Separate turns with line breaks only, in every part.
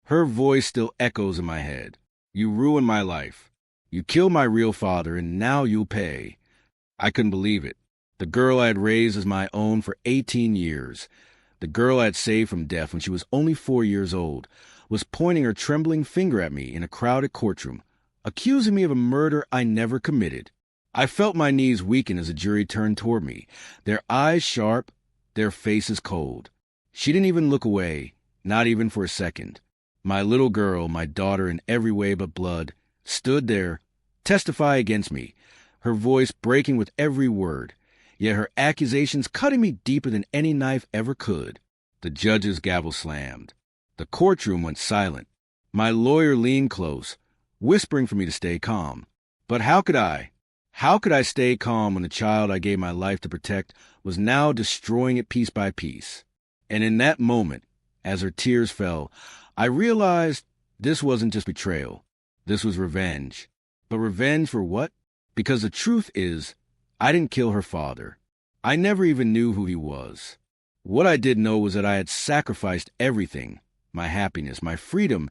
Her voice still echoes in my head. You ruined my life. You killed my real father, and now you'll pay. I couldn't believe it. The girl I had raised as my own for 18 years, the girl I had saved from death when she was only 4 years old, was pointing her trembling finger at me in a crowded courtroom, accusing me of a murder I never committed. I felt my knees weaken as the jury turned toward me, their eyes sharp, their faces cold. She didn't even look away, not even for a second. My little girl, my daughter in every way but blood, stood there, testify against me, her voice breaking with every word, yet her accusations cutting me deeper than any knife ever could. The judge's gavel slammed. The courtroom went silent. My lawyer leaned close, whispering for me to stay calm. But how could I? How could I stay calm when the child I gave my life to protect was now destroying it piece by piece? And in that moment, as her tears fell, I realized this wasn't just betrayal. This was revenge. But revenge for what? Because the truth is, I didn't kill her father. I never even knew who he was. What I did know was that I had sacrificed everything, my happiness, my freedom,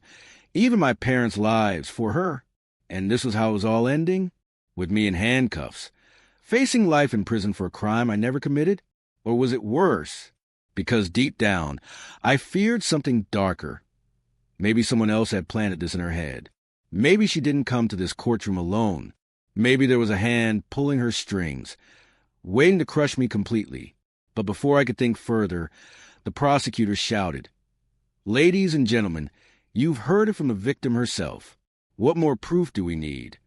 even my parents' lives for her. And this was how it was all ending? With me in handcuffs, facing life in prison for a crime I never committed? Or was it worse? Because deep down, I feared something darker. Maybe someone else had planted this in her head. Maybe she didn't come to this courtroom alone. Maybe there was a hand pulling her strings, waiting to crush me completely. But before I could think further, the prosecutor shouted, "Ladies and gentlemen, you've heard it from the victim herself. What more proof do we need?"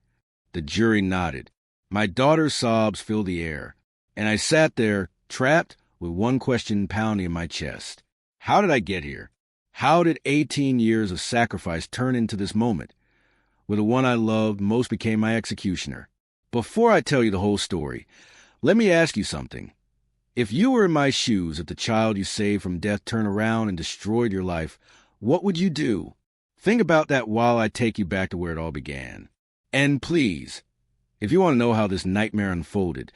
The jury nodded. My daughter's sobs filled the air, and I sat there, trapped, with one question pounding in my chest. How did I get here? How did 18 years of sacrifice turn into this moment, where the one I loved most became my executioner? Before I tell you the whole story, let me ask you something. If you were in my shoes, if the child you saved from death turned around and destroyed your life, what would you do? Think about that while I take you back to where it all began. And please, if you want to know how this nightmare unfolded,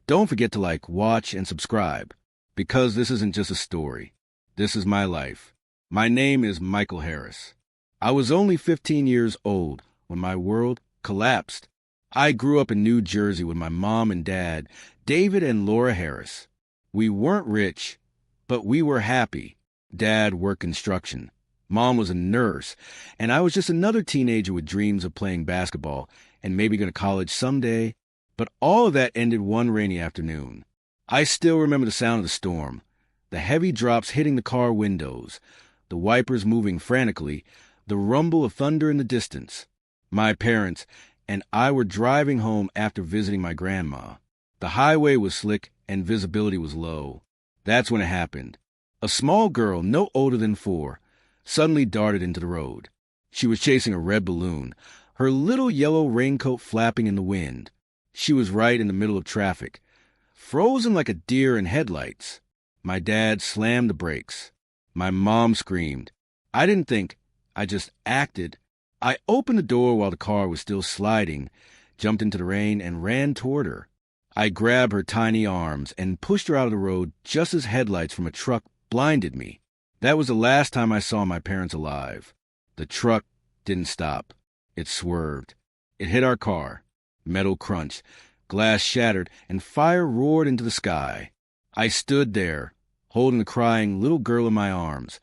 don't forget to like, watch, and subscribe, because this isn't just a story. This is my life. My name is Michael Harris. I was only 15 years old when my world collapsed. I grew up in New Jersey with my mom and dad, David and Laura Harris. We weren't rich, but we were happy. Dad worked construction. Mom was a nurse, and I was just another teenager with dreams of playing basketball and maybe going to college someday. But all of that ended one rainy afternoon. I still remember the sound of the storm, the heavy drops hitting the car windows, the wipers moving frantically, the rumble of thunder in the distance. My parents and I were driving home after visiting my grandma. The highway was slick and visibility was low. That's when it happened. A small girl, no older than 4, suddenly darted into the road. She was chasing a red balloon, her little yellow raincoat flapping in the wind. She was right in the middle of traffic, frozen like a deer in headlights. My dad slammed the brakes. My mom screamed. I didn't think, I just acted. I opened the door while the car was still sliding, jumped into the rain, and ran toward her. I grabbed her tiny arms and pushed her out of the road just as headlights from a truck blinded me. That was the last time I saw my parents alive. The truck didn't stop. It swerved. It hit our car. Metal crunched, glass shattered, and fire roared into the sky. I stood there, holding the crying little girl in my arms,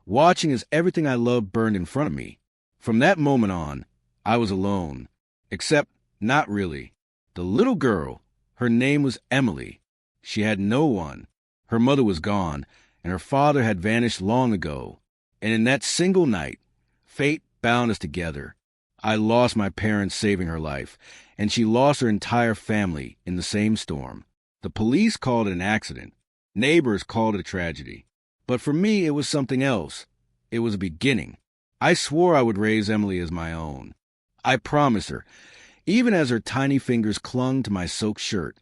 watching as everything I loved burned in front of me. From that moment on, I was alone. Except, not really. The little girl, her name was Emily. She had no one. Her mother was gone, and her father had vanished long ago. And in that single night, fate bound us together. I lost my parents saving her life, and she lost her entire family in the same storm. The police called it an accident. Neighbors called it a tragedy. But for me, it was something else. It was a beginning. I swore I would raise Emily as my own. I promised her, even as her tiny fingers clung to my soaked shirt,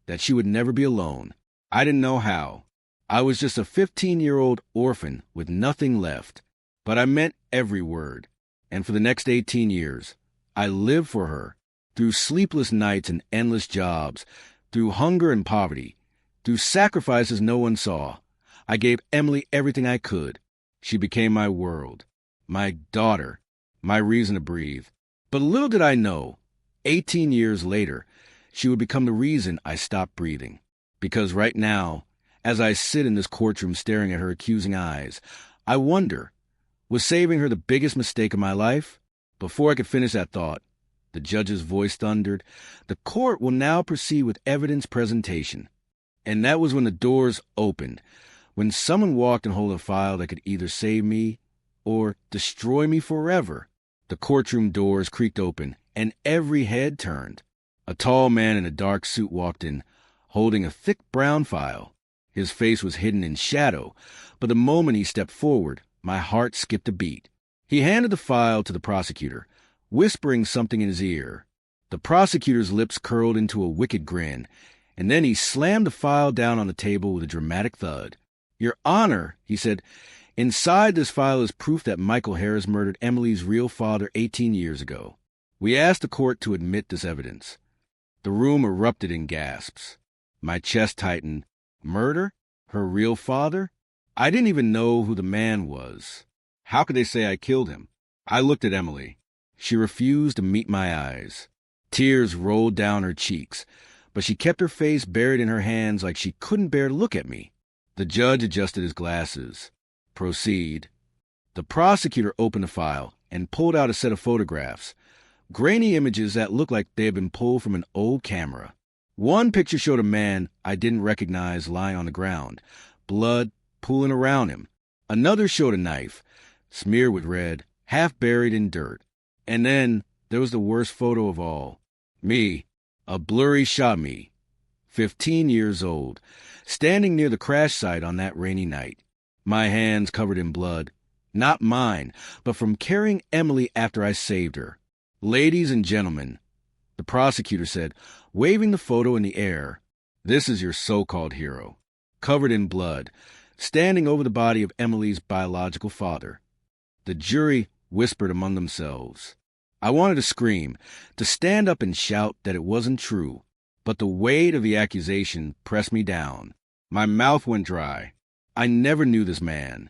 that she would never be alone. I didn't know how. I was just a 15-year-old orphan with nothing left. But I meant every word. And for the next 18 years, I lived for her, through sleepless nights and endless jobs, through hunger and poverty, through sacrifices no one saw. I gave Emily everything I could. She became my world. my daughter, my reason to breathe. But little did I know, 18 years later, she would become the reason I stopped breathing. Because right now, as I sit in this courtroom staring at her accusing eyes, I wonder, was saving her the biggest mistake of my life? Before I could finish that thought, the judge's voice thundered, "The court will now proceed with evidence presentation." And that was when the doors opened, when someone walked and held a file that could either save me or destroy me forever. The courtroom doors creaked open, and every head turned. A tall man in a dark suit walked in, holding a thick brown file. His face was hidden in shadow, but the moment he stepped forward, my heart skipped a beat. He handed the file to the prosecutor, whispering something in his ear. The prosecutor's lips curled into a wicked grin, and then he slammed the file down on the table with a dramatic thud. "Your Honor," he said, "inside this file is proof that Michael Harris murdered Emily's real father 18 years ago. We asked the court to admit this evidence." The room erupted in gasps. My chest tightened. Murder? Her real father? I didn't even know who the man was. How could they say I killed him? I looked at Emily. She refused to meet my eyes. Tears rolled down her cheeks, but she kept her face buried in her hands like she couldn't bear to look at me. The judge adjusted his glasses. "Proceed." The prosecutor opened the file and pulled out a set of photographs, grainy images that looked like they had been pulled from an old camera. One picture showed a man I didn't recognize lying on the ground, blood pooling around him. Another showed a knife, smeared with red, half buried in dirt. And then there was the worst photo of all. Me, a blurry shot of me, 15 years old, standing near the crash site on that rainy night. My hands covered in blood, not mine, but from carrying Emily after I saved her. "Ladies and gentlemen," the prosecutor said, waving the photo in the air, "this is your so-called hero, covered in blood, standing over the body of Emily's biological father." The jury whispered among themselves. I wanted to scream, to stand up and shout that it wasn't true, but the weight of the accusation pressed me down. My mouth went dry. I never knew this man.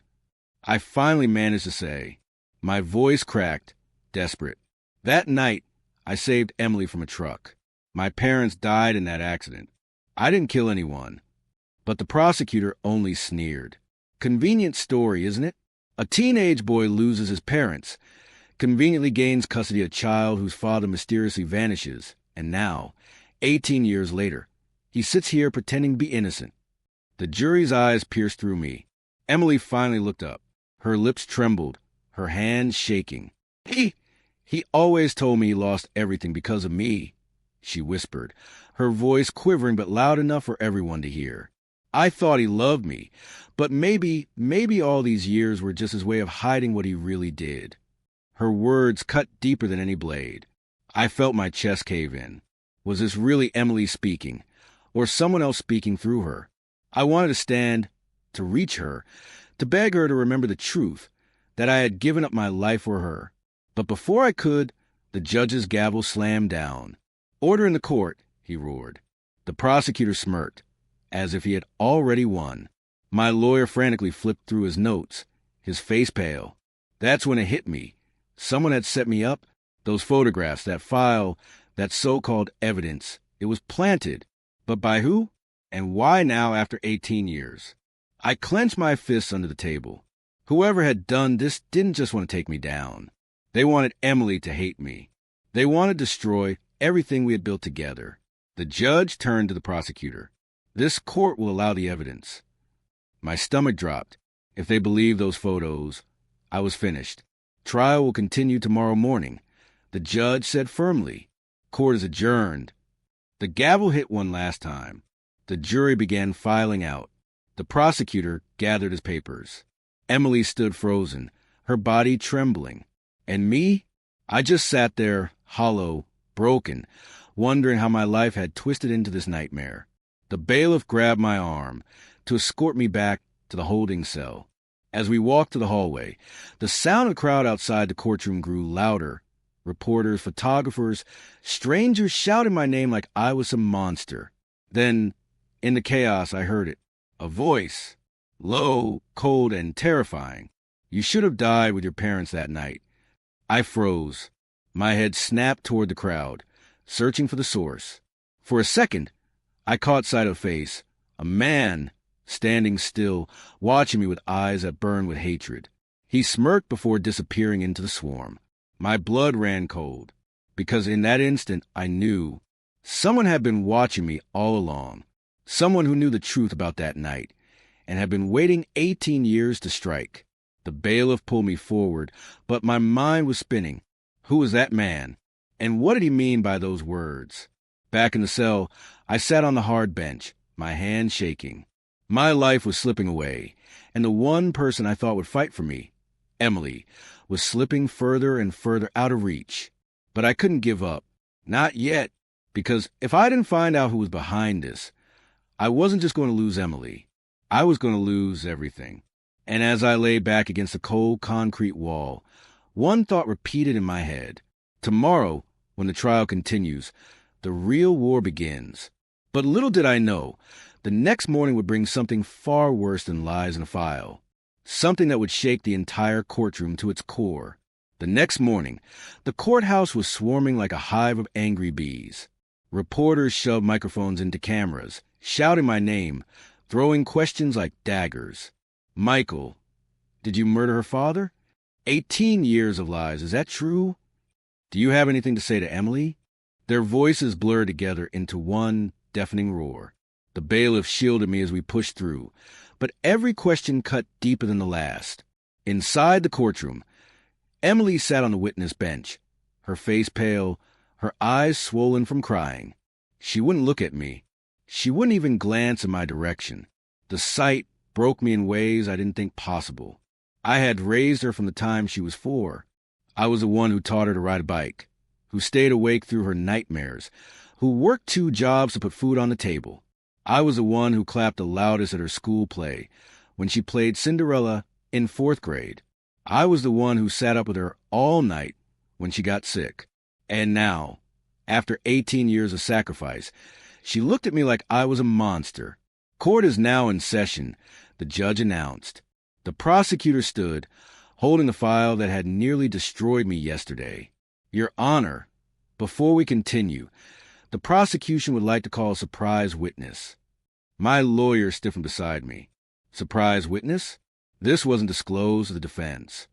I finally managed to say, my voice cracked, desperate, "That night, I saved Emily from a truck. My parents died in that accident. I didn't kill anyone." But the prosecutor only sneered. Convenient story, isn't it? A teenage boy loses his parents, conveniently gains custody of a child whose father mysteriously vanishes, and now, 18 years later, he sits here pretending to be innocent. The jury's eyes pierced through me. Emily finally looked up. Her lips trembled, her hands shaking. He always told me he lost everything because of me," she whispered, her voice quivering but loud enough for everyone to hear. "I thought he loved me, but maybe all these years were just his way of hiding what he really did." Her words cut deeper than any blade. I felt my chest cave in. Was this really Emily speaking, or someone else speaking through her? I wanted to stand, to reach her, to beg her to remember the truth, that I had given up my life for her. But before I could, the judge's gavel slammed down. "Order in the court," he roared. The prosecutor smirked, as if he had already won. My lawyer frantically flipped through his notes, his face pale. That's when it hit me. Someone had set me up. Those photographs, that file, that so-called evidence, it was planted. But by who? And why now after 18 years? I clenched my fists under the table. Whoever had done this didn't just want to take me down. They wanted Emily to hate me. They wanted to destroy everything we had built together. The judge turned to the prosecutor. "This court will allow the evidence." My stomach dropped. If they believed those photos, I was finished. "Trial will continue tomorrow morning," the judge said firmly. "Court is adjourned." The gavel hit one last time. The jury began filing out. The prosecutor gathered his papers. Emily stood frozen, her body trembling. And me? I just sat there, hollow, broken, wondering how my life had twisted into this nightmare. The bailiff grabbed my arm to escort me back to the holding cell. As we walked to the hallway, the sound of the crowd outside the courtroom grew louder. Reporters, photographers, strangers shouted my name like I was some monster. Then, in the chaos, I heard it. A voice, low, cold, and terrifying. You should have died with your parents that night. I froze. My head snapped toward the crowd, searching for the source. For a second, I caught sight of a face, a man standing still, watching me with eyes that burned with hatred. He smirked before disappearing into the swarm. My blood ran cold, because in that instant I knew someone had been watching me all along, someone who knew the truth about that night, and had been waiting 18 years to strike. The bailiff pulled me forward, but my mind was spinning. Who was that man? And what did he mean by those words? Back in the cell, I sat on the hard bench, my hands shaking. My life was slipping away, and the one person I thought would fight for me, Emily, was slipping further and further out of reach. But I couldn't give up. Not yet, because if I didn't find out who was behind this, I wasn't just going to lose Emily. I was going to lose everything. And as I lay back against the cold concrete wall, one thought repeated in my head. Tomorrow, when the trial continues, the real war begins. But little did I know, the next morning would bring something far worse than lies in a file. Something that would shake the entire courtroom to its core. The next morning, the courthouse was swarming like a hive of angry bees. Reporters shoved microphones into cameras, shouting my name, throwing questions like daggers. Michael, did you murder her father? 18 years of lies, is that true? Do you have anything to say to Emily? Their voices blurred together into one deafening roar. The bailiff shielded me as we pushed through, but every question cut deeper than the last. Inside the courtroom, Emily sat on the witness bench, her face pale, her eyes swollen from crying. She wouldn't look at me. She wouldn't even glance in my direction. The sight broke me in ways I didn't think possible. I had raised her from the time she was 4. I was the one who taught her to ride a bike, who stayed awake through her nightmares, who worked 2 jobs to put food on the table. I was the one who clapped the loudest at her school play when she played Cinderella in 4th grade. I was the one who sat up with her all night when she got sick. And now, after 18 years of sacrifice, she looked at me like I was a monster. Court is now in session, the judge announced. The prosecutor stood, holding the file that had nearly destroyed me yesterday. Your Honor, before we continue, the prosecution would like to call a surprise witness. My lawyer stiffened beside me. Surprise witness? This wasn't disclosed to the defense.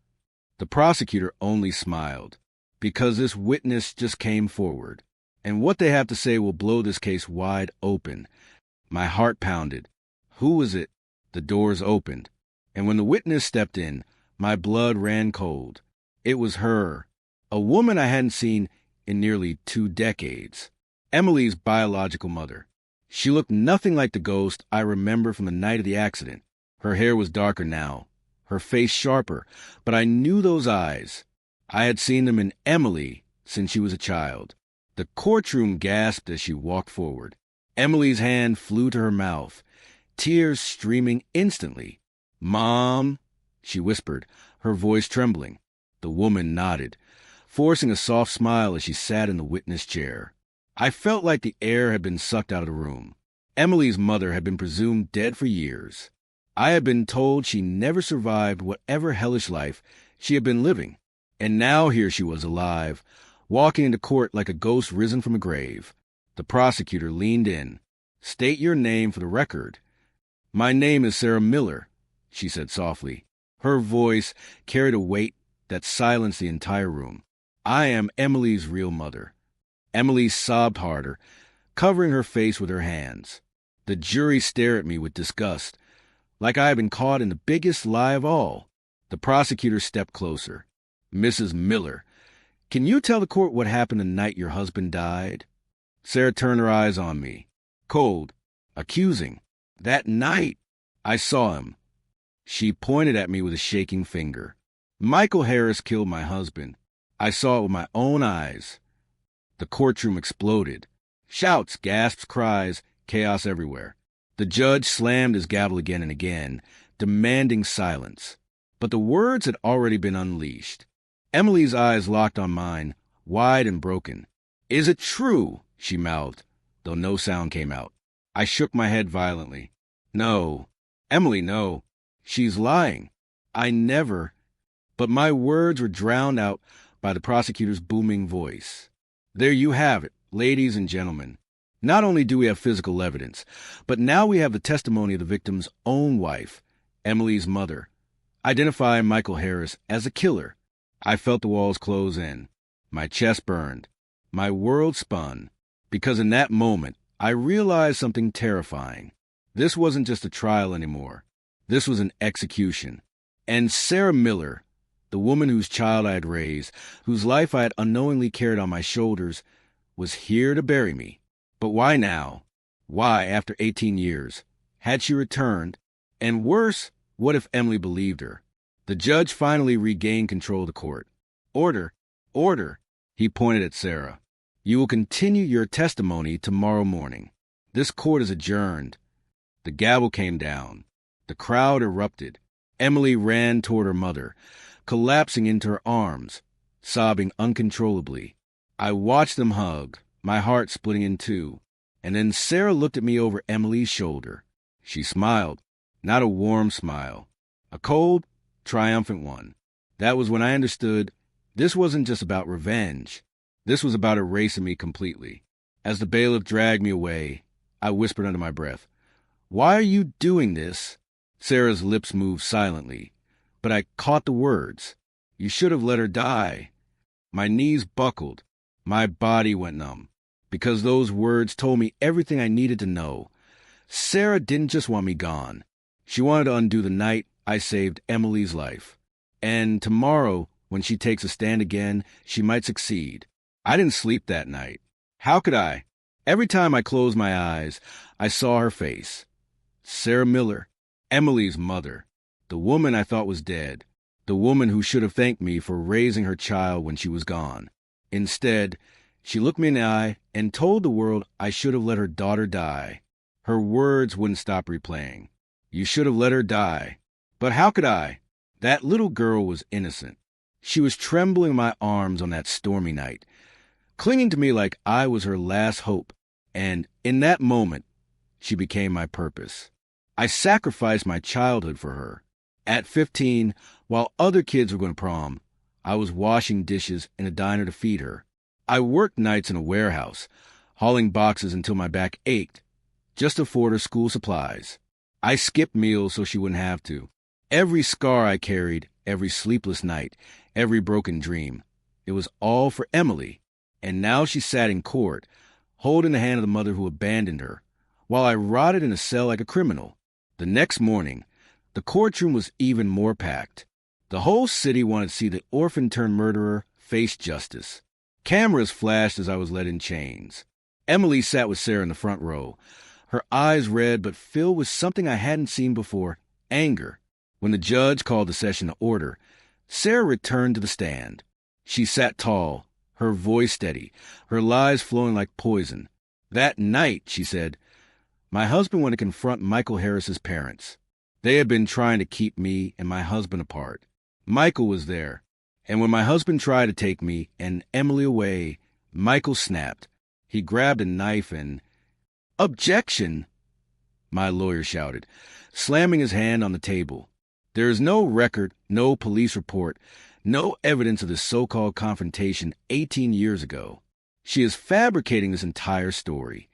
The prosecutor only smiled, because this witness just came forward, and what they have to say will blow this case wide open. My heart pounded. Who was it? The doors opened, and when the witness stepped in, my blood ran cold. It was her, a woman I hadn't seen in nearly 2 decades. Emily's biological mother. She looked nothing like the ghost I remember from the night of the accident. Her hair was darker now, her face sharper, but I knew those eyes. I had seen them in Emily since she was a child. The courtroom gasped as she walked forward. Emily's hand flew to her mouth, tears streaming instantly. "Mom," she whispered, her voice trembling. The woman nodded, forcing a soft smile as she sat in the witness chair. I felt like the air had been sucked out of the room. Emily's mother had been presumed dead for years. I had been told she never survived whatever hellish life she had been living. And now here she was alive, walking into court like a ghost risen from a grave. The prosecutor leaned in. "State your name for the record." "My name is Sarah Miller," she said softly. Her voice carried a weight that silenced the entire room. "I am Emily's real mother." Emily sobbed harder, covering her face with her hands. The jury stared at me with disgust, like I had been caught in the biggest lie of all. The prosecutor stepped closer. "Mrs. Miller, can you tell the court what happened the night your husband died?" Sarah turned her eyes on me, cold, accusing. "That night, I saw him." She pointed at me with a shaking finger. "Michael Harris killed my husband. I saw it with my own eyes." The courtroom exploded. Shouts, gasps, cries, chaos everywhere. The judge slammed his gavel again and again, demanding silence. But the words had already been unleashed. Emily's eyes locked on mine, wide and broken. "Is it true?" she mouthed, though no sound came out. I shook my head violently. "No. Emily, no. She's lying. I never, But my words were drowned out by the prosecutor's booming voice. There you have it, ladies and gentlemen. Not only do we have physical evidence, but now we have the testimony of the victim's own wife, Emily's mother, identifying Michael Harris as a killer. I felt the walls close in. My chest burned. My world spun. Because in that moment, I realized something terrifying. This wasn't just a trial anymore. This was an execution. And Sarah Miller, the woman whose child I had raised, whose life I had unknowingly carried on my shoulders, was here to bury me. But why now? Why, after 18 years? Had she returned? And worse, what if Emily believed her? The judge finally regained control of the court. Order, order, he pointed at Sarah. You will continue your testimony tomorrow morning. This court is adjourned. The gavel came down. The crowd erupted. Emily ran toward her mother, collapsing into her arms, sobbing uncontrollably. I watched them hug, my heart splitting in two. And then Sarah looked at me over Emily's shoulder. She smiled, not a warm smile, a cold, triumphant one. That was when I understood this wasn't just about revenge. This was about erasing me completely. As the bailiff dragged me away, I whispered under my breath, "Why are you doing this?" Sarah's lips moved silently, but I caught the words. "You should have let her die." My knees buckled. My body went numb, because those words told me everything I needed to know. Sarah didn't just want me gone. She wanted to undo the night I saved Emily's life. And tomorrow, when she takes a stand again, she might succeed. I didn't sleep that night. How could I? Every time I closed my eyes, I saw her face. Sarah Miller, Emily's mother, the woman I thought was dead, the woman who should have thanked me for raising her child when she was gone. Instead, she looked me in the eye and told the world I should have let her daughter die. Her words wouldn't stop replaying. You should have let her die. But how could I? That little girl was innocent. She was trembling in my arms on that stormy night, clinging to me like I was her last hope. And in that moment, she became my purpose. I sacrificed my childhood for her. At 15, while other kids were going to prom, I was washing dishes in a diner to feed her. I worked nights in a warehouse, hauling boxes until my back ached, just to afford her school supplies. I skipped meals so she wouldn't have to. Every scar I carried, every sleepless night, every broken dream, it was all for Emily. And now she sat in court, holding the hand of the mother who abandoned her, while I rotted in a cell like a criminal. The next morning, the courtroom was even more packed. The whole city wanted to see the orphan-turned-murderer face justice. Cameras flashed as I was led in chains. Emily sat with Sarah in the front row, her eyes red but filled with something I hadn't seen before, anger. When the judge called the session to order, Sarah returned to the stand. She sat tall, her voice steady, her lies flowing like poison. That night, she said, my husband went to confront Michael Harris's parents. They had been trying to keep me and my husband apart. Michael was there, and when my husband tried to take me and Emily away, Michael snapped. He grabbed a knife and... "Objection!" my lawyer shouted, slamming his hand on the table. There is no record, no police report, no evidence of this so-called confrontation 18 years ago. She is fabricating this entire story.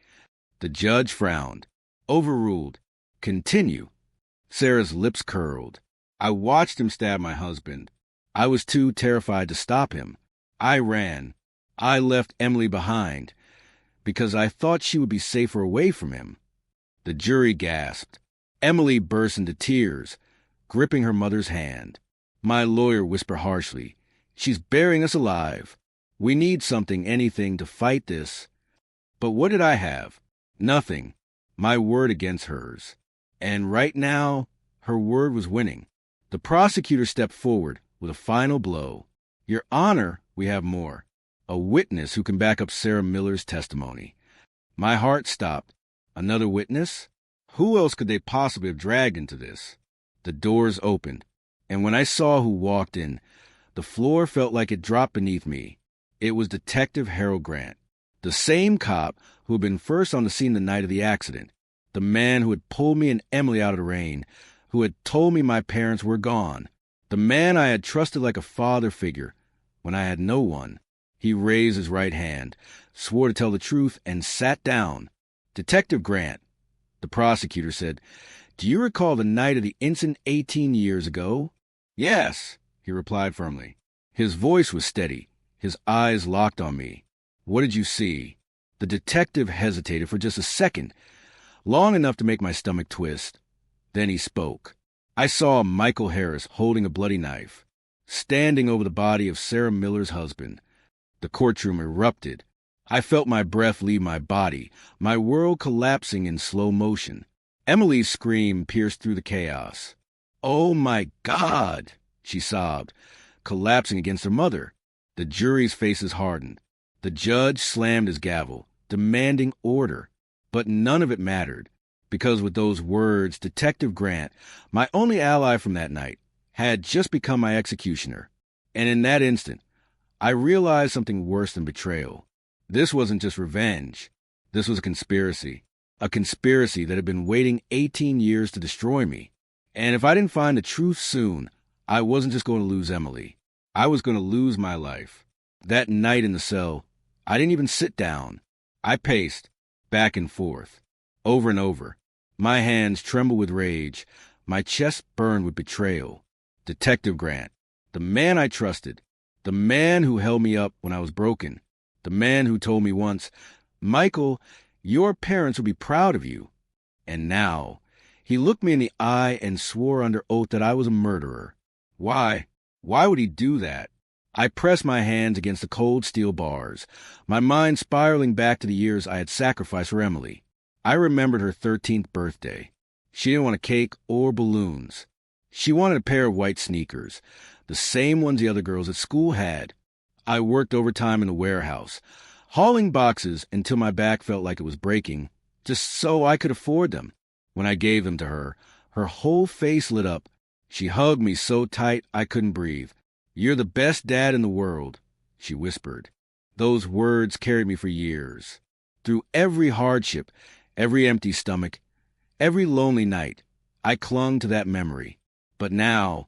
The judge frowned. Overruled. Continue. Sarah's lips curled. I watched him stab my husband. I was too terrified to stop him. I ran. I left Emily behind because I thought she would be safer away from him. The jury gasped. Emily burst into tears, gripping her mother's hand. My lawyer whispered harshly, "She's burying us alive. We need something, anything, to fight this." But what did I have? Nothing. My word against hers. And right now, her word was winning. The prosecutor stepped forward with a final blow. "Your Honor, we have more. A witness who can back up Sarah Miller's testimony." My heart stopped. Another witness? Who else could they possibly have dragged into this? The doors opened, and when I saw who walked in, the floor felt like it dropped beneath me. It was Detective Harold Grant, the same cop who had been first on the scene the night of the accident, the man who had pulled me and Emily out of the rain, who had told me my parents were gone. The man I had trusted like a father figure when I had no one. He raised his right hand, swore to tell the truth, and sat down. Detective Grant, the prosecutor said, do you recall the night of the incident 18 years ago? Yes, he replied firmly. His voice was steady. His eyes locked on me. What did you see? The detective hesitated for just a second, long enough to make my stomach twist. Then he spoke. I saw Michael Harris holding a bloody knife, standing over the body of Sarah Miller's husband. The courtroom erupted. I felt my breath leave my body, my world collapsing in slow motion. Emily's scream pierced through the chaos. Oh, my God, she sobbed, collapsing against her mother. The jury's faces hardened. The judge slammed his gavel, demanding order. But none of it mattered, because with those words, Detective Grant, my only ally from that night, had just become my executioner. And in that instant, I realized something worse than betrayal. This wasn't just revenge. This was a conspiracy that had been waiting 18 years to destroy me. And if I didn't find the truth soon, I wasn't just going to lose Emily. I was going to lose my life. That night in the cell, I didn't even sit down. I paced back and forth, over and over. My hands trembled with rage. My chest burned with betrayal. Detective Grant, the man I trusted, the man who held me up when I was broken, the man who told me once, Michael, your parents will be proud of you. And now, he looked me in the eye and swore under oath that I was a murderer. Why? Why would he do that? I pressed my hands against the cold steel bars, my mind spiraling back to the years I had sacrificed for Emily. I remembered her 13th birthday. She didn't want a cake or balloons. She wanted a pair of white sneakers, the same ones the other girls at school had. I worked overtime in the warehouse, hauling boxes until my back felt like it was breaking, just so I could afford them. When I gave them to her, her whole face lit up. She hugged me so tight I couldn't breathe. You're the best dad in the world, she whispered. Those words carried me for years. Through every hardship, every empty stomach, every lonely night, I clung to that memory. But now,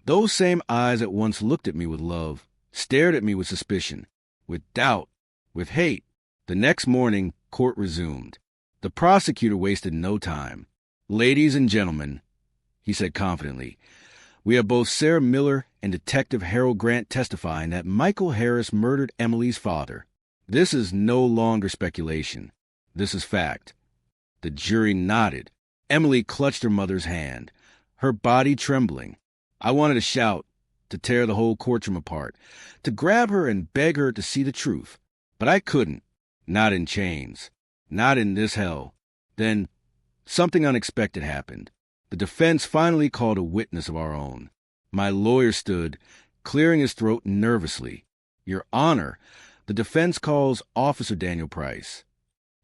those same eyes at once looked at me with love, stared at me with suspicion, with doubt, with hate. The next morning, court resumed. The prosecutor wasted no time. Ladies and gentlemen, he said confidently, we have both Sarah Miller and Detective Harold Grant testifying that Michael Harris murdered Emily's father. This is no longer speculation. This is fact. The jury nodded. Emily clutched her mother's hand, her body trembling. I wanted to shout, to tear the whole courtroom apart, to grab her and beg her to see the truth. But I couldn't. Not in chains. Not in this hell. Then something unexpected happened. The defense finally called a witness of our own. My lawyer stood, clearing his throat nervously. Your Honor, the defense calls Officer Daniel Price.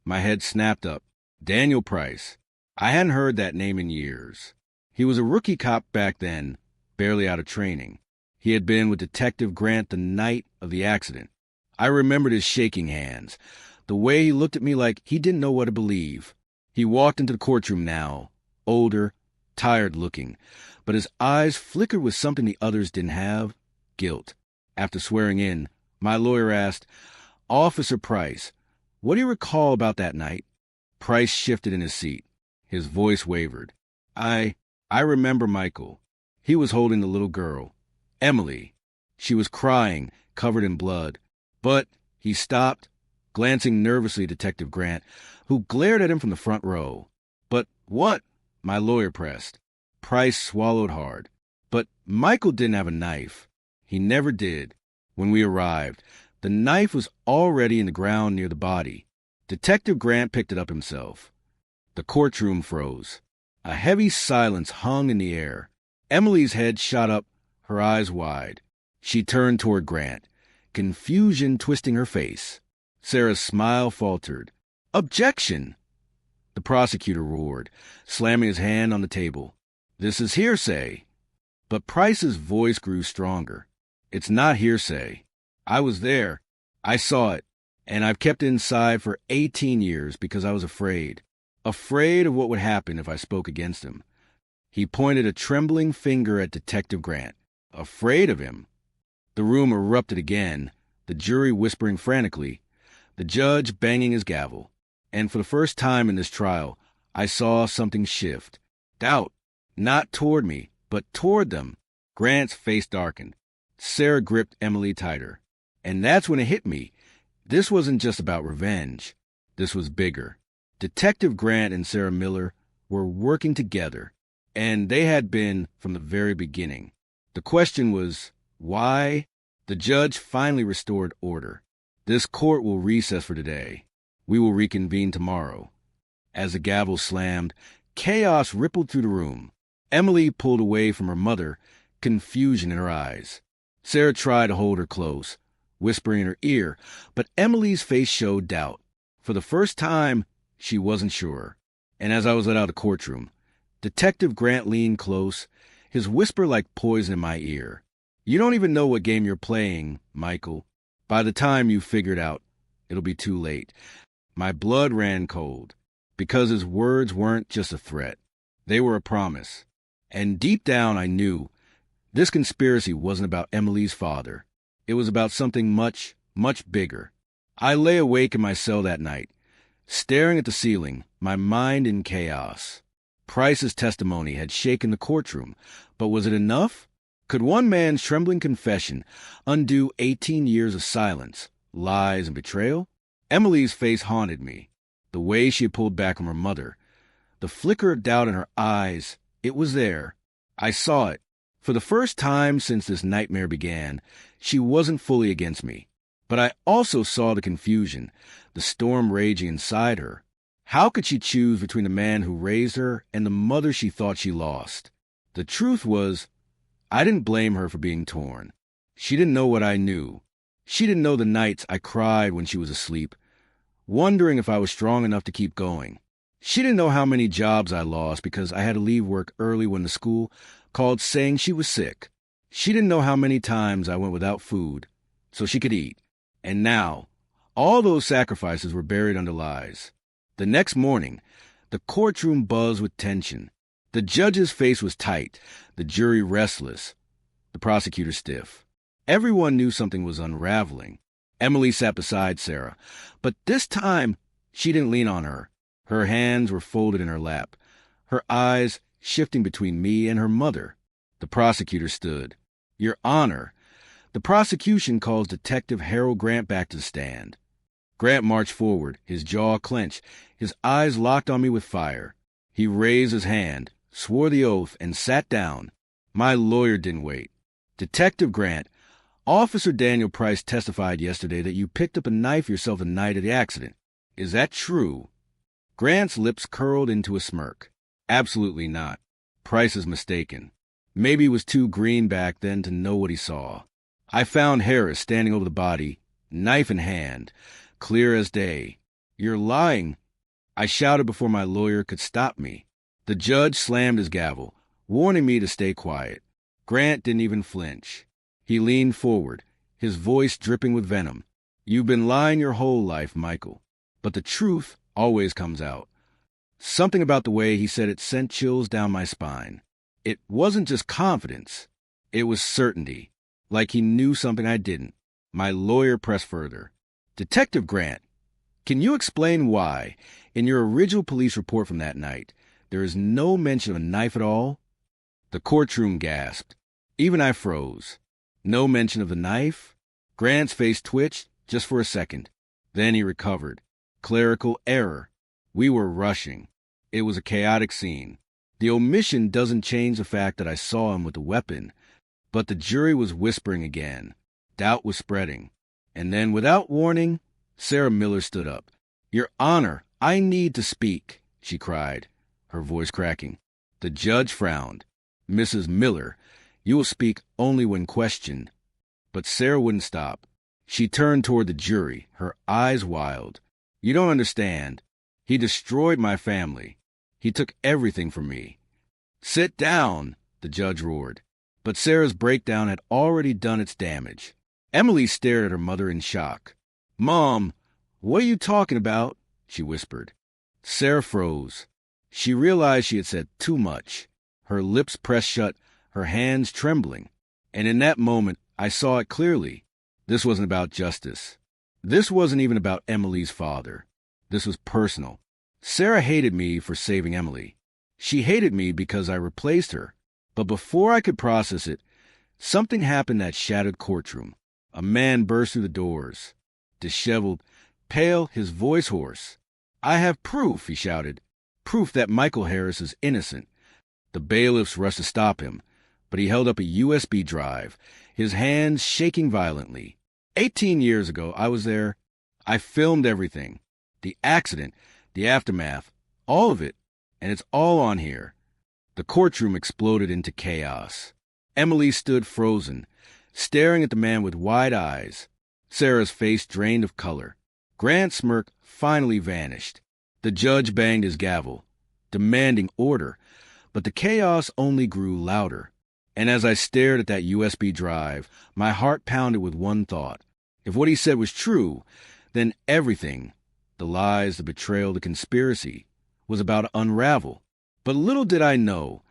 My head snapped up. Daniel Price. I hadn't heard that name in years. He was a rookie cop back then, barely out of training. He had been with Detective Grant the night of the accident. I remembered his shaking hands, the way he looked at me like he didn't know what to believe. He walked into the courtroom now, older, tired looking, but his eyes flickered with something the others didn't have, guilt. After swearing in, my lawyer asked, Officer Price, what do you recall about that night? Price shifted in his seat. His voice wavered. I remember Michael. He was holding the little girl, Emily. She was crying, covered in blood. But he stopped, glancing nervously at Detective Grant, who glared at him from the front row. But what? My lawyer pressed. Price swallowed hard. But Michael didn't have a knife. He never did. When we arrived, the knife was already in the ground near the body. Detective Grant picked it up himself. The courtroom froze. A heavy silence hung in the air. Emily's head shot up, her eyes wide. She turned toward Grant, confusion twisting her face. Sarah's smile faltered. Objection! The prosecutor roared, slamming his hand on the table. This is hearsay. But Price's voice grew stronger. It's not hearsay. I was there. I saw it. And I've kept it inside for 18 years because I was afraid. Afraid of what would happen if I spoke against him. He pointed a trembling finger at Detective Grant. Afraid of him? The room erupted again, the jury whispering frantically, the judge banging his gavel. And for the first time in this trial, I saw something shift. Doubt, not toward me, but toward them. Grant's face darkened. Sarah gripped Emily tighter. And that's when it hit me. This wasn't just about revenge. This was bigger. Detective Grant and Sarah Miller were working together, and they had been from the very beginning. The question was, why? The judge finally restored order. This court will recess for today. We will reconvene tomorrow. As the gavel slammed, chaos rippled through the room. Emily pulled away from her mother, confusion in her eyes. Sarah tried to hold her close, whispering in her ear, but Emily's face showed doubt. For the first time, she wasn't sure. And as I was let out of the courtroom, Detective Grant leaned close, his whisper like poison in my ear. You don't even know what game you're playing, Michael. By the time you figure it out, it'll be too late. My blood ran cold, because his words weren't just a threat. They were a promise. And deep down I knew this conspiracy wasn't about Emily's father. It was about something much, much bigger. I lay awake in my cell that night, staring at the ceiling, my mind in chaos. Price's testimony had shaken the courtroom, but was it enough? Could one man's trembling confession undo 18 years of silence, lies, and betrayal? Emily's face haunted me. The way she had pulled back from her mother, the flicker of doubt in her eyes, it was there. I saw it. For the first time since this nightmare began, she wasn't fully against me. But I also saw the confusion, the storm raging inside her. How could she choose between the man who raised her and the mother she thought she lost? The truth was, I didn't blame her for being torn. She didn't know what I knew. She didn't know the nights I cried when she was asleep, wondering if I was strong enough to keep going. She didn't know how many jobs I lost because I had to leave work early when the school called saying she was sick. She didn't know how many times I went without food so she could eat. And now, all those sacrifices were buried under lies. The next morning, the courtroom buzzed with tension. The judge's face was tight, the jury restless, the prosecutor stiff. Everyone knew something was unraveling. Emily sat beside Sarah, but this time she didn't lean on her. Her hands were folded in her lap, her eyes shifting between me and her mother. The prosecutor stood. Your Honor, the prosecution calls Detective Harold Grant back to the stand. Grant marched forward, his jaw clenched, his eyes locked on me with fire. He raised his hand, swore the oath, and sat down. My lawyer didn't wait. Detective Grant, Officer Daniel Price testified yesterday that you picked up a knife yourself the night of the accident. Is that true? Grant's lips curled into a smirk. Absolutely not. Price is mistaken. Maybe he was too green back then to know what he saw. I found Harris standing over the body, knife in hand, clear as day. You're lying. I shouted before my lawyer could stop me. The judge slammed his gavel, warning me to stay quiet. Grant didn't even flinch. He leaned forward, his voice dripping with venom. You've been lying your whole life, Michael. But the truth always comes out. Something about the way he said it sent chills down my spine. It wasn't just confidence. It was certainty. Like he knew something I didn't. My lawyer pressed further. Detective Grant, can you explain why, in your original police report from that night, there is no mention of a knife at all? The courtroom gasped. Even I froze. No mention of the knife? Grant's face twitched just for a second. Then he recovered. Clerical error. We were rushing. It was a chaotic scene. The omission doesn't change the fact that I saw him with the weapon. But the jury was whispering again. Doubt was spreading. And then, without warning, Sarah Miller stood up. Your Honor, I need to speak, she cried, her voice cracking. The judge frowned. Mrs. Miller, you will speak only when questioned. But Sarah wouldn't stop. She turned toward the jury, her eyes wild. You don't understand. He destroyed my family. He took everything from me. Sit down, the judge roared. But Sarah's breakdown had already done its damage. Emily stared at her mother in shock. Mom, what are you talking about? She whispered. Sarah froze. She realized she had said too much. Her lips pressed shut, her hands trembling. And in that moment, I saw it clearly. This wasn't about justice. This wasn't even about Emily's father. This was personal. Sarah hated me for saving Emily. She hated me because I replaced her. But before I could process it, something happened in that shattered courtroom. A man burst through the doors. Disheveled, pale, his voice hoarse. "I have proof," he shouted. "Proof that Michael Harris is innocent." The bailiffs rushed to stop him, but he held up a USB drive, his hands shaking violently. 18 years ago, I was there. I filmed everything. The accident, the aftermath, all of it, and it's all on here. The courtroom exploded into chaos. Emily stood frozen, staring at the man with wide eyes. Sarah's face drained of color. Grant's smirk finally vanished. The judge banged his gavel, demanding order, but the chaos only grew louder. And as I stared at that USB drive, my heart pounded with one thought. If what he said was true, then everything, the lies, the betrayal, the conspiracy, was about to unravel. But little did I know,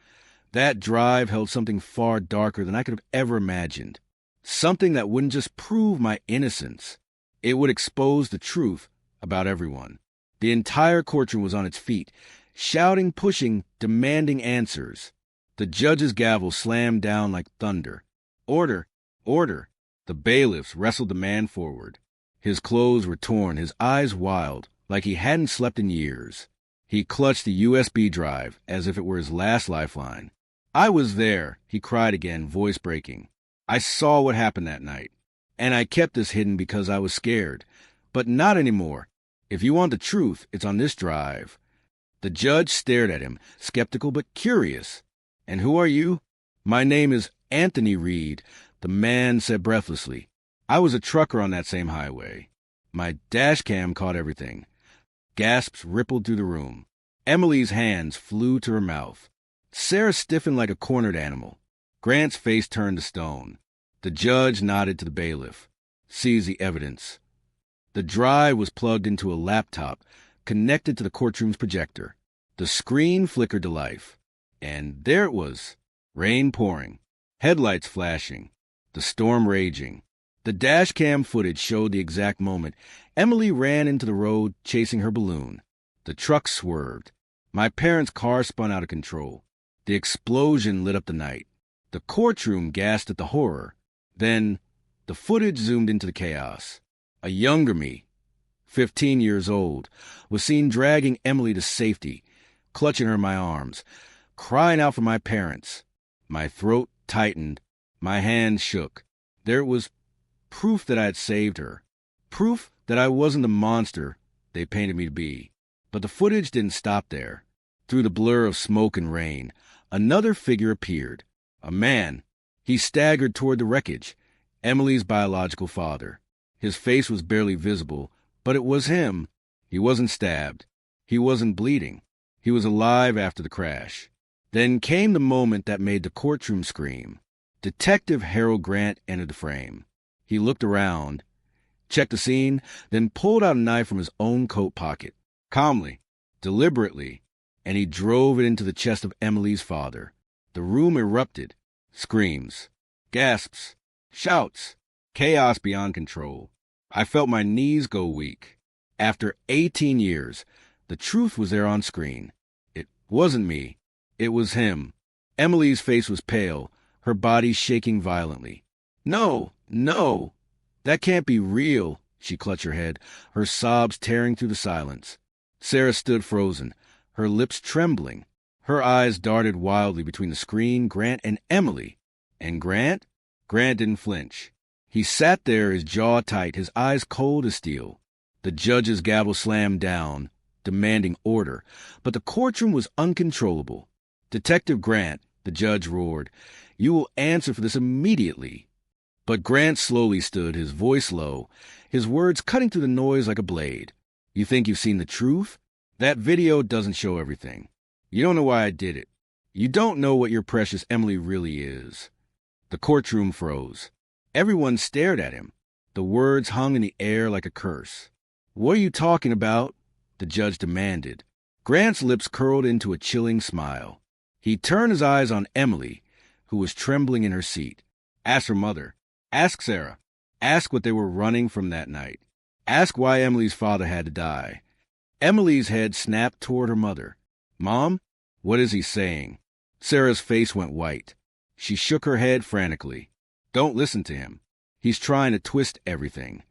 that drive held something far darker than I could have ever imagined. Something that wouldn't just prove my innocence. It would expose the truth about everyone. The entire courtroom was on its feet, shouting, pushing, demanding answers. The judge's gavel slammed down like thunder. "Order! Order!" The bailiffs wrestled the man forward. His clothes were torn, his eyes wild, like he hadn't slept in years. He clutched the USB drive as if it were his last lifeline. "I was there," he cried again, voice breaking. "I saw what happened that night. And I kept this hidden because I was scared. But not anymore. If you want the truth, it's on this drive." The judge stared at him, skeptical but curious. "And who are you?" "My name is Anthony Reed," the man said breathlessly. "I was a trucker on that same highway. My dash cam caught everything." Gasps rippled through the room. Emily's hands flew to her mouth. Sarah stiffened like a cornered animal. Grant's face turned to stone. The judge nodded to the bailiff. "Seize the evidence." The drive was plugged into a laptop connected to the courtroom's projector. The screen flickered to life. And there it was. Rain pouring. Headlights flashing. The storm raging. The dash cam footage showed the exact moment. Emily ran into the road, chasing her balloon. The truck swerved. My parents' car spun out of control. The explosion lit up the night. The courtroom gasped at the horror. Then, the footage zoomed into the chaos. A younger me, 15 years old, was seen dragging Emily to safety, clutching her in my arms, crying out for my parents. My throat tightened. My hands shook. There was proof that I had saved her. Proof that I wasn't the monster they painted me to be. But the footage didn't stop there. Through the blur of smoke and rain, another figure appeared. A man. He staggered toward the wreckage. Emily's biological father. His face was barely visible, but it was him. He wasn't stabbed. He wasn't bleeding. He was alive after the crash. Then came the moment that made the courtroom scream. Detective Harold Grant entered the frame. He looked around, checked the scene, then pulled out a knife from his own coat pocket. Calmly, deliberately, and he drove it into the chest of Emily's father. The room erupted. Screams, gasps, shouts, chaos beyond control. I felt my knees go weak. After 18 years, the truth was there on screen. It wasn't me. It was him. Emily's face was pale, her body shaking violently. "No, no, that can't be real," she clutched her head, her sobs tearing through the silence. Sarah stood frozen, her lips trembling. Her eyes darted wildly between the screen, Grant, and Emily. And Grant? Grant didn't flinch. He sat there, his jaw tight, his eyes cold as steel. The judge's gavel slammed down, demanding order, but the courtroom was uncontrollable. "Detective Grant," the judge roared, "you will answer for this immediately." But Grant slowly stood, his voice low, his words cutting through the noise like a blade. "You think you've seen the truth? That video doesn't show everything. You don't know why I did it. You don't know what your precious Emily really is." The courtroom froze. Everyone stared at him. The words hung in the air like a curse. "What are you talking about?" the judge demanded. Grant's lips curled into a chilling smile. He turned his eyes on Emily, who was trembling in her seat. Ask her mother. Ask Sarah. Ask what they were running from that night. Ask why Emily's father had to die. Emily's head snapped toward her mother. Mom, what is he saying? Sarah's face went white. She shook her head frantically. Don't listen to him. He's trying to twist everything.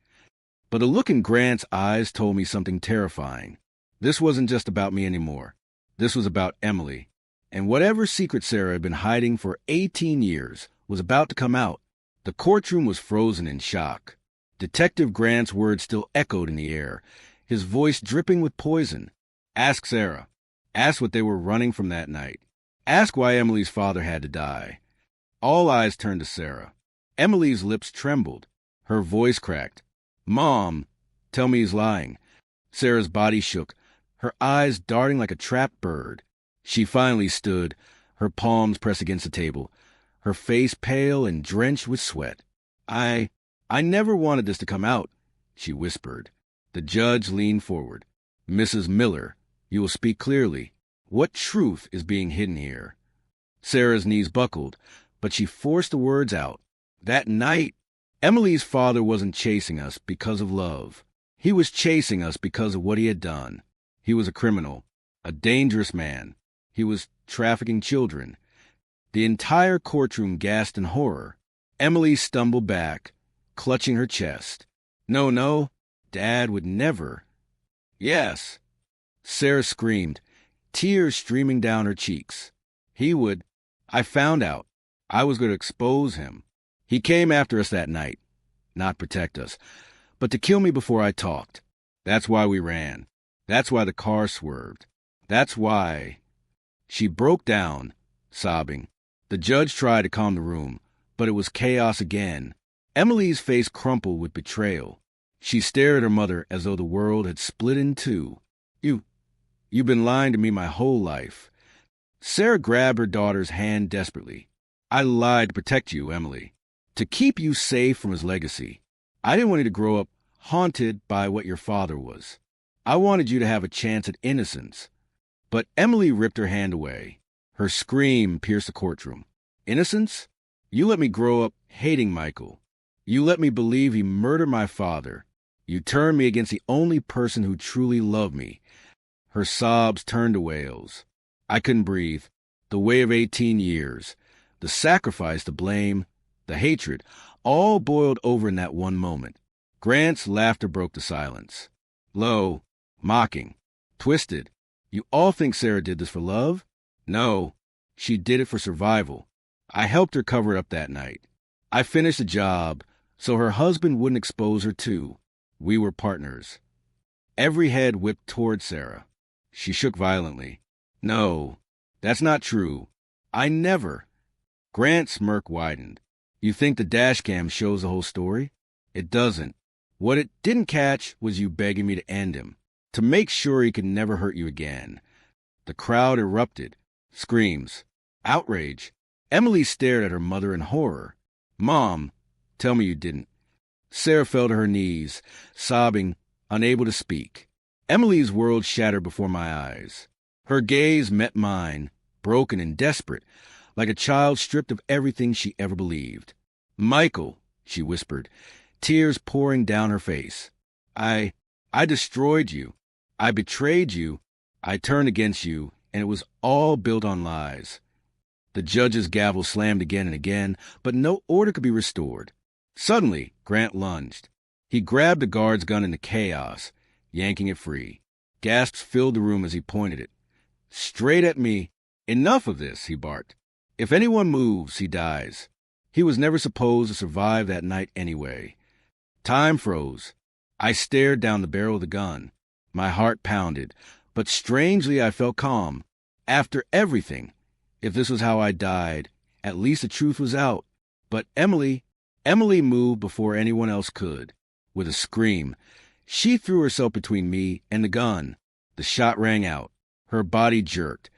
But a look in Grant's eyes told me something terrifying. This wasn't just about me anymore. This was about Emily. And whatever secret Sarah had been hiding for 18 years was about to come out. The courtroom was frozen in shock. Detective Grant's words still echoed in the air, his voice dripping with poison. Ask Sarah. Ask what they were running from that night. Ask why Emily's father had to die. All eyes turned to Sarah. Emily's lips trembled. Her voice cracked. Mom, tell me he's lying. Sarah's body shook, her eyes darting like a trapped bird. She finally stood, her palms pressed against the table, her face pale and drenched with sweat. I never wanted this to come out, she whispered. The judge leaned forward. Mrs. Miller, you will speak clearly. What truth is being hidden here? Sarah's knees buckled, but she forced the words out. That night, Emily's father wasn't chasing us because of love. He was chasing us because of what he had done. He was a criminal, a dangerous man. He was trafficking children. The entire courtroom gasped in horror. Emily stumbled back, clutching her chest. No, Dad would never. Yes. Sarah screamed, tears streaming down her cheeks. He would. I found out. I was going to expose him. He came after us that night, not protect us, but to kill me before I talked. That's why we ran. That's why the car swerved. That's why. She broke down, sobbing. The judge tried to calm the room, but it was chaos again. Emily's face crumpled with betrayal. She stared at her mother as though the world had split in two. You've been lying to me my whole life. Sarah grabbed her daughter's hand desperately. I lied to protect you, Emily. To keep you safe from his legacy. I didn't want you to grow up haunted by what your father was. I wanted you to have a chance at innocence. But Emily ripped her hand away. Her scream pierced the courtroom. Innocence? You let me grow up hating Michael. You let me believe he murdered my father. You turned me against the only person who truly loved me. Her sobs turned to wails. I couldn't breathe. The weight of 18 years, the sacrifice, the blame, the hatred, all boiled over in that one moment. Grant's laughter broke the silence. Low, mocking, twisted. You all think Sarah did this for love? No, she did it for survival. I helped her cover it up that night. I finished the job so her husband wouldn't expose her too. We were partners. Every head whipped toward Sarah. She shook violently. No, that's not true. I never. Grant's smirk widened. You think the dash cam shows the whole story? It doesn't. What it didn't catch was you begging me to end him, to make sure he could never hurt you again. The crowd erupted. Screams. Outrage. Emily stared at her mother in horror. Mom, tell me you didn't. Sarah fell to her knees, sobbing, unable to speak. Emily's world shattered before my eyes. Her gaze met mine, broken and desperate, like a child stripped of everything she ever believed. Michael, she whispered, tears pouring down her face. I destroyed you. I betrayed you. I turned against you, and it was all built on lies. The judge's gavel slammed again and again, but no order could be restored. Suddenly, Grant lunged. He grabbed the guard's gun in the chaos, yanking it free. Gasps filled the room as he pointed it. Straight at me. Enough of this, he barked. If anyone moves, he dies. He was never supposed to survive that night anyway. Time froze. I stared down the barrel of the gun. My heart pounded, but strangely I felt calm. After everything, if this was how I died, at least the truth was out. But Emily moved before anyone else could. With a scream, she threw herself between me and the gun. The shot rang out. Her body jerked,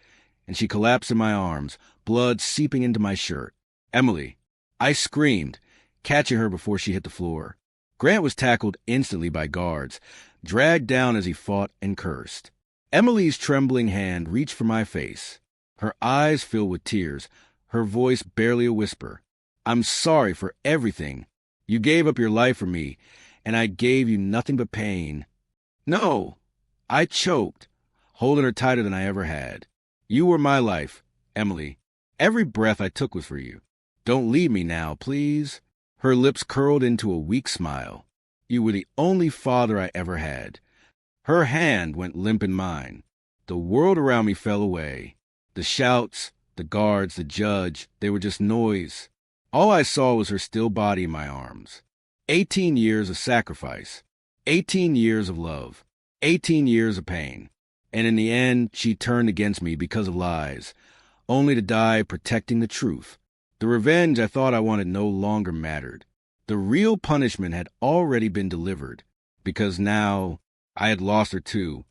and she collapsed in my arms, blood seeping into my shirt. Emily, I screamed, catching her before she hit the floor. Grant was tackled instantly by guards, dragged down as he fought and cursed. Emily's trembling hand reached for my face. Her eyes filled with tears, her voice barely a whisper. I'm sorry for everything. You gave up your life for me, and I gave you nothing but pain. No, I choked, holding her tighter than I ever had. You were my life, Emily. Every breath I took was for you. Don't leave me now, please. Her lips curled into a weak smile. You were the only father I ever had. Her hand went limp in mine. The world around me fell away. The shouts, the guards, the judge, they were just noise. All I saw was her still body in my arms. 18 years of sacrifice. 18 years of love. 18 years of pain. And in the end, she turned against me because of lies, only to die protecting the truth. The revenge I thought I wanted no longer mattered. The real punishment had already been delivered, because now I had lost her too,